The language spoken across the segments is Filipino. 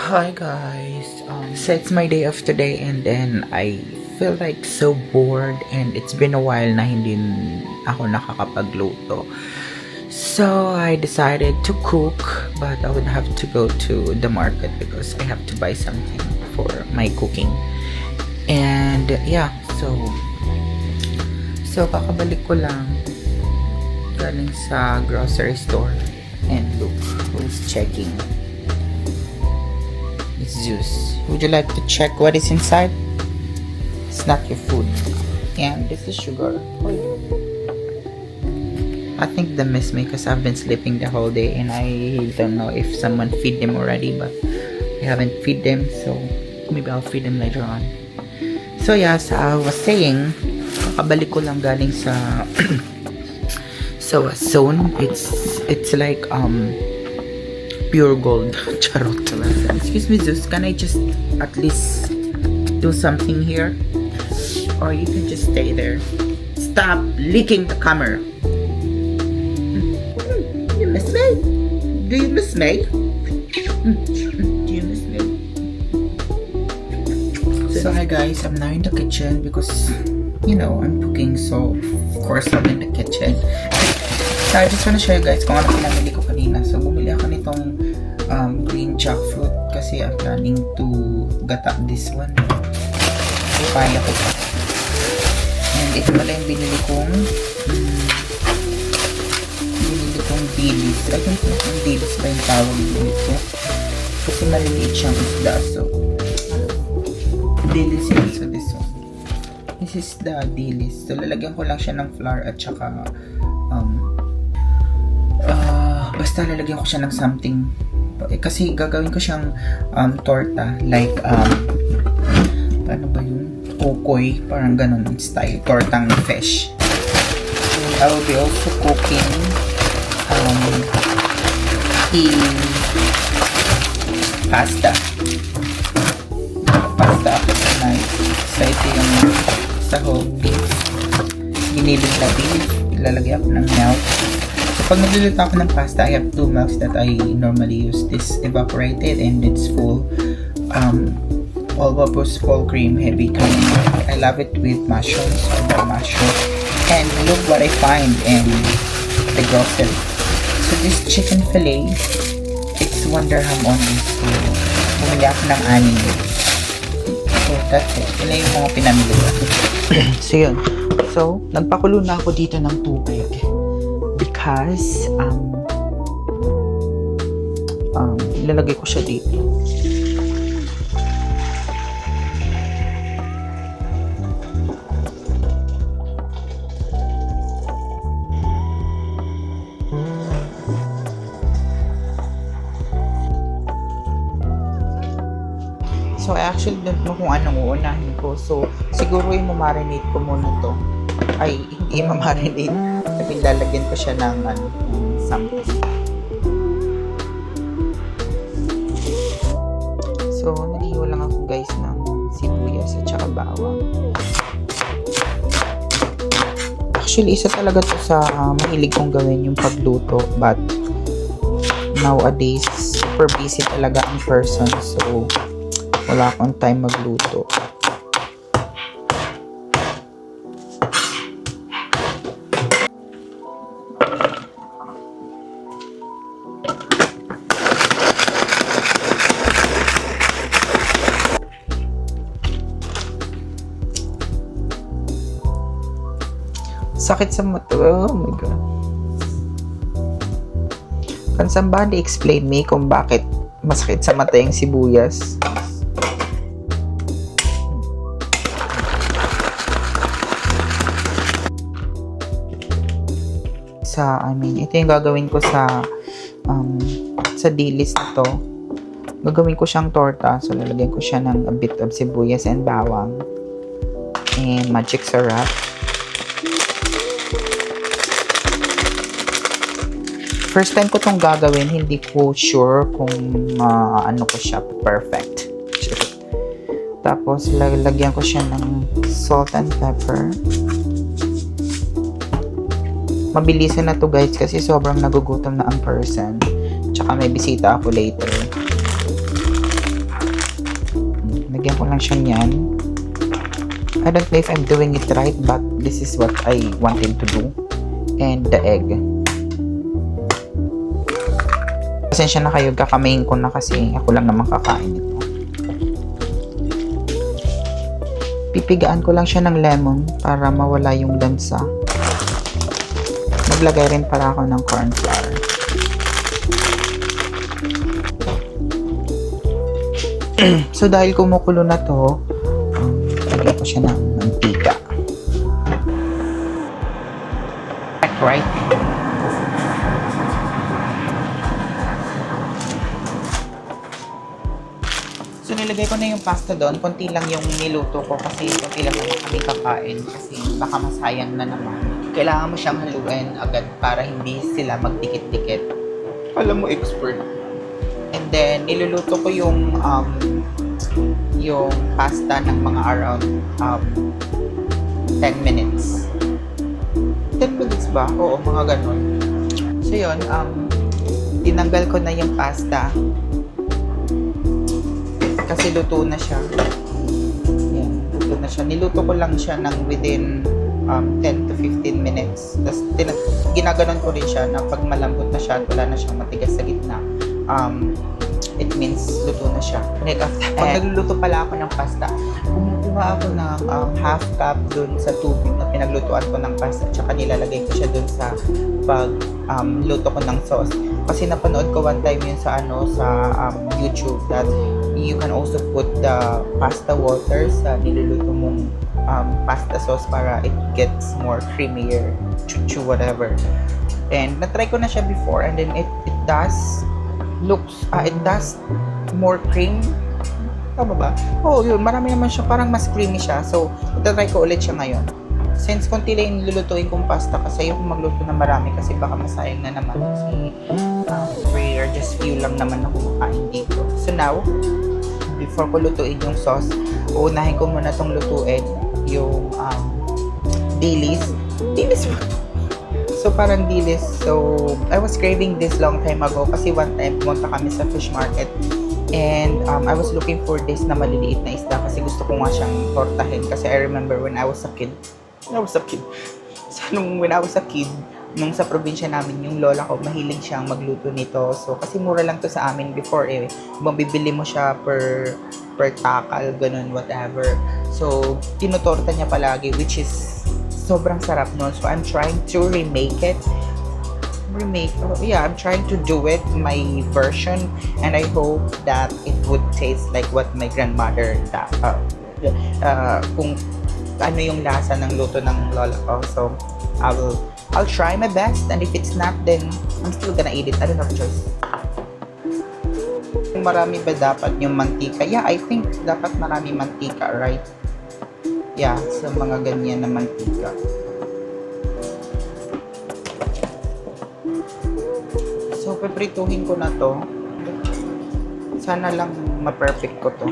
Hi guys. So it's my day off today and then I feel like so bored and it's been a while na hindi ako nakakapagluto. So I decided to cook but I would have to go to the market because I have to buy something for my cooking. And yeah, so kakabalik ko lang galing sa grocery store and look who's checking. It's Zeus. Would you like to check what is inside? It's not your food. And this is sugar for you. I think they miss me because I've been sleeping the whole day and I don't know if someone feed them already, but I haven't feed them, so maybe I'll feed them later on. So yes, I was saying, kakabalik ko lang galing sa so a zone. It's like pure gold. Charot. Excuse me, Zeus. Can I just at least do something here? Or you can just stay there. Stop licking the camera. You miss me? Do you miss me? Do you miss me? So hi guys, I'm now in the kitchen because I'm cooking, so of course I'm in the kitchen. So I just want to show you guys kung ano pinamili ko kanina. So bumili ako nitong green jackfruit kasi I'm planning to gata this one. So kaya ko pa. And ito pala yung binili kong dilis. I think yung dilis ba yung tawag dito. Kasi maliliit siyang isda. So dilis yun. So this one. This is the dilis. So lalagyan ko lang siya ng flour at saka basta lalagyan ko siya ng something kasi gagawin ko siyang torta like paano ba yun? Okoy, parang ganun style, tortang fish. I will be also cooking pasta ako tonight. So ito yung sahog beef, ginilid na beef, ilalagay ako ng milk. Pag nagluluto ako ng pasta, I have two milks that I normally use. This evaporated and it's full all-purpose full cream, heavy cream. I love it with mushrooms or the mushroom. And look what I find in the grocery. So this chicken fillet, it's 1 dirham only. So bumili ako ng 6. So that's it. Yun yung mga pinamili ko. So yun. So nagpakulo na ako dito ng tubig. Because ilalagay ko siya dito. So I actually don't know kung anong uunahin ko. So siguro yung mamarinate ko muna to. Ay, hindi mamarinate. Sabi lalagyan ko siya ng something. So, nag-iwa lang ako guys ng sibuyas at saka bawang. Actually, isa talaga to sa mahilig kong gawin yung pagluto. But, nowadays, super busy talaga ang person. So, wala akong time magluto. Sakit sa mata. Oh my God. Can somebody explain me kung bakit masakit sa mata yung sibuyas? Ito yung gagawin ko sa dilis na to. Gagawin ko siyang torta. So, lalagyan ko siya ng a bit of sibuyas and bawang. And magic syrup. First time ko tong gagawin, hindi ko sure kung ano ko siya perfect. Tapos, lalagyan ko siya ng salt and pepper. Mabilisan na to guys kasi sobrang nagugutom na ang person. Tsaka may bisita ako later. lang siya niyan. I don't know if I'm doing it right, but this is what I wanted to do. And the egg. Pasensya na kayo, kakamayin ko na kasi ako lang naman kakain ito. Pipigaan ko lang siya ng lemon para mawala yung lansa. Maglagay rin para ako ng corn flour. So dahil kumukulo na to, lagyan ko siya ng mantika. Right? So nilagay ko na yung pasta doon. Konti lang yung niluto ko kasi konti lang naman kami kakain kasi baka masayang na naman. Kailangan mo siyang haluin agad para hindi sila magdikit-dikit. Alam mo, expert. And then, niluluto ko yung pasta ng mga around 10 minutes. 10 minutes ba? Oo, mga ganun. So, yun, tinanggal ko na yung pasta. Kasi luto na siya. Yan, luto na siya. Niluto ko lang siya ng within 10 to 15 minutes. Tapos, ginaganon ko rin siya na pag malambot na siya at wala na siyang matigas sa gitna. It means luto na siya. Pag nagluluto pala ako ng pasta, kumukuha ako ng half cup dun sa tubig na pinaglutuan ko ng pasta tsaka nilalagay ko siya dun sa luto ko ng sauce. Kasi napanood ko one time yun sa YouTube that you can also put the pasta water sa niluluto mong pasta sauce para it gets more creamier, chuchu, whatever. And na-try ko na siya before and then it does more cream. Tama ba? Oo, yun. Marami naman siya. Parang mas creamy siya. So, itatry ko ulit siya ngayon. Since konti lang yung lulutuin kong pasta kasi yung magluto na marami kasi baka masayang na naman. Kasi rare, just few lang naman ako kumakain dito. So now, before ko lutuin yung sauce, uunahin ko muna itong lutuin yung dilis. Dilis ba? So, parang dilis. So, I was craving this long time ago kasi one time pumunta kami sa fish market and I was looking for this na maliliit na isda kasi gusto ko nga siyang tortahin kasi I remember when I was a kid. So, when I was a kid, nung sa probinsya namin, yung lola ko, mahilig siyang magluto nito. So, kasi mura lang to sa amin before eh. Mabibili mo siya per takal, ganun, whatever. So, tinutorta niya palagi, which is sobrang sarap nun. So, I'm trying to remake it. I'm trying to do it, my version. And I hope that it would taste like what my grandmother, kung ano yung lasa ng luto ng lola ko. So, I'll try my best. And if it's not, then I'm still gonna eat it. I don't have a choice. Marami ba dapat yung mantika? Yeah, I think dapat marami mantika, right? Yeah, sa mga ganyan na mantika. So, piprituhin ko na to. Sana lang ma-perfect ko to.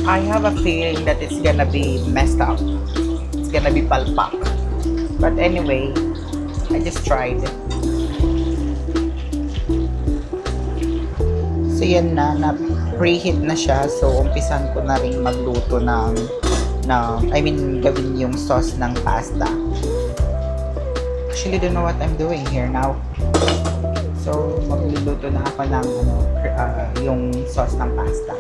I have a feeling that it's gonna be messed up. Gonna be palpak. But anyway, I just tried. So yan na preheat na siya. So umpisan ko na rin magluto gawin yung sauce ng pasta. Actually, don't know what I'm doing here now. So magluluto na ako ng yung sauce ng pasta.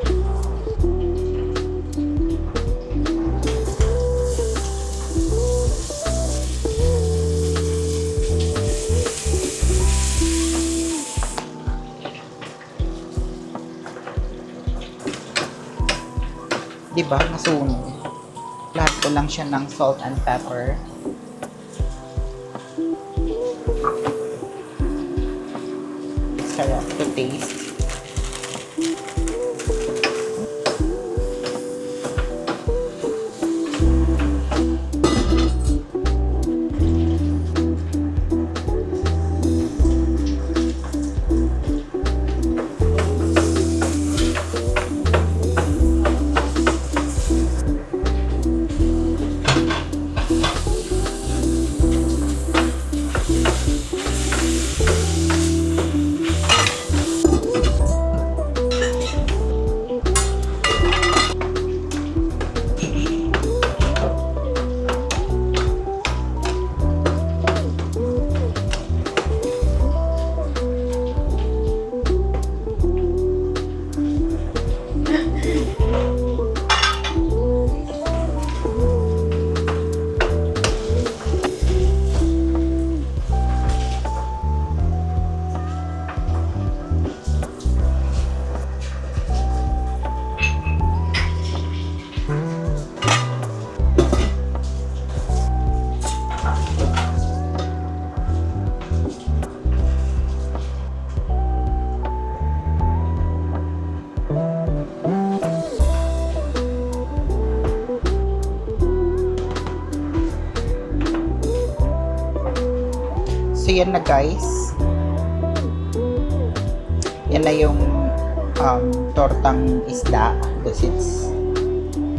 Diba? Masunog. Lahat ko lang siya ng salt and pepper. Sarap to taste. So yan na guys. Yan na yung tortang isda. Because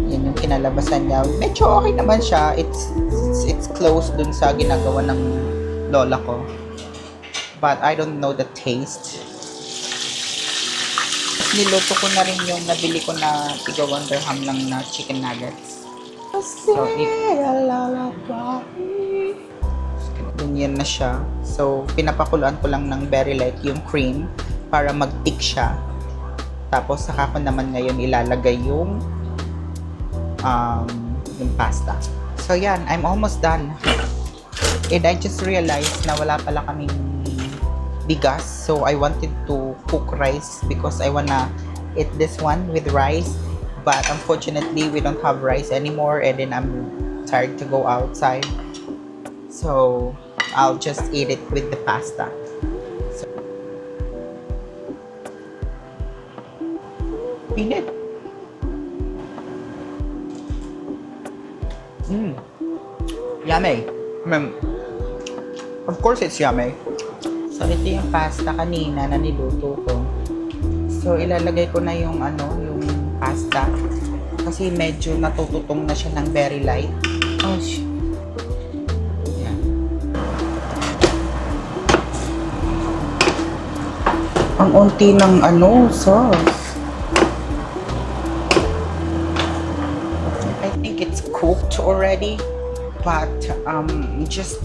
yan yung kinalabasan niya. Medyo okay naman siya. It's close dun sa ginagawa ng lola ko. But I don't know the taste. Niluto ko na rin yung nabili ko na tiga 1 dirham lang na chicken nuggets. So ganyan na siya. So, pinapakuluan ko lang ng very light yung cream para mag-thick siya. Tapos, saka ko naman ngayon ilalagay yung pasta. So, yan. I'm almost done. And I just realized na wala pala kaming bigas. So, I wanted to cook rice because I wanna eat this one with rice. But, unfortunately, we don't have rice anymore. And then, I'm tired to go outside. So, I'll just eat it with the pasta. So, eat it. Yummy. Of course it's yummy. So, ito yung pasta kanina na niluto ko. So, ilalagay ko na yung yung pasta. Kasi medyo natututong na siya ng very light. Oh, ang unti ng sauce. I think it's cooked already, but just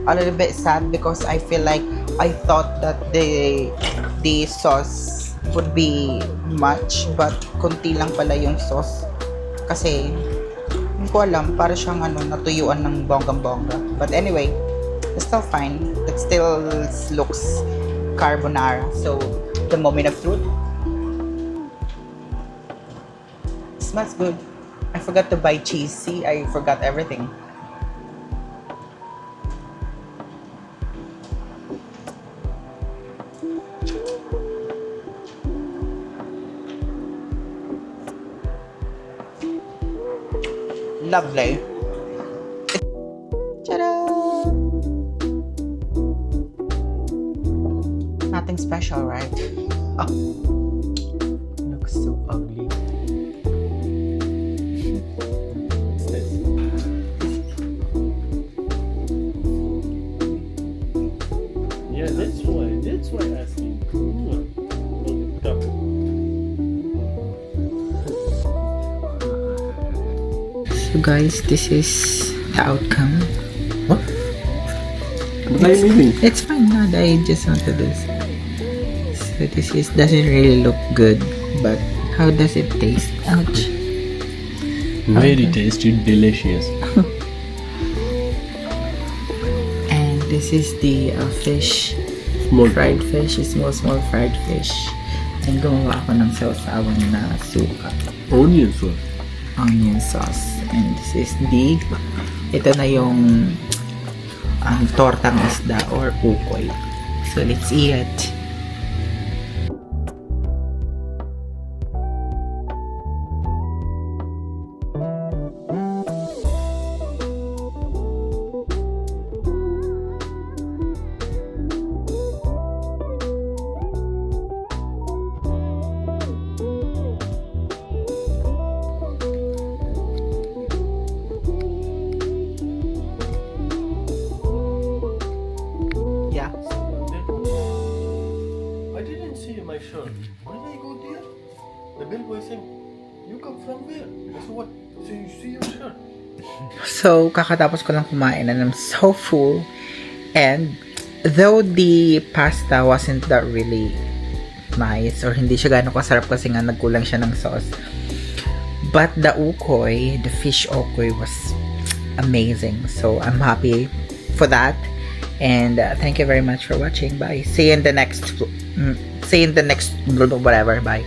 a little bit sad because I feel like I thought that the sauce would be much, but konti lang pala yung sauce. Kasi hindi ko alam, para siyang natuyuan ng bonggang-bongga. But anyway, it's still fine. It still looks carbonara. So, the moment of truth. It smells good. I forgot to buy cheese. See, I forgot everything. Lovely. Ta-da! Nothing special, right? Oh, looks so ugly. Yeah, that's why asking. So guys, this is the outcome. What? What are you meaning? It's fine, no, I just want to do this. So this doesn't really look good, but how does it taste? Ouch. Very tasty, delicious. And this is the fish, Small fried fish, small fried fish. And gumawa ako ng sausawan na suka, onion sauce. onion sauce. And this is ito na yung tortang isda or ukoy. So let's eat it. Yeah. I didn't see my shirt. When I go there, the bellboy said, "You come from where?" I said, "What?" So you see your shirt. So, kakatapos ko lang kumain and I'm so full. And though the pasta wasn't that really nice or hindi siya gano'ng kasarap kasi nga nagkulang siya ng sauce. But the ukoy, the fish ukoy was amazing. So I'm happy for that. And thank you very much for watching. Bye. See you in the next whatever. Bye.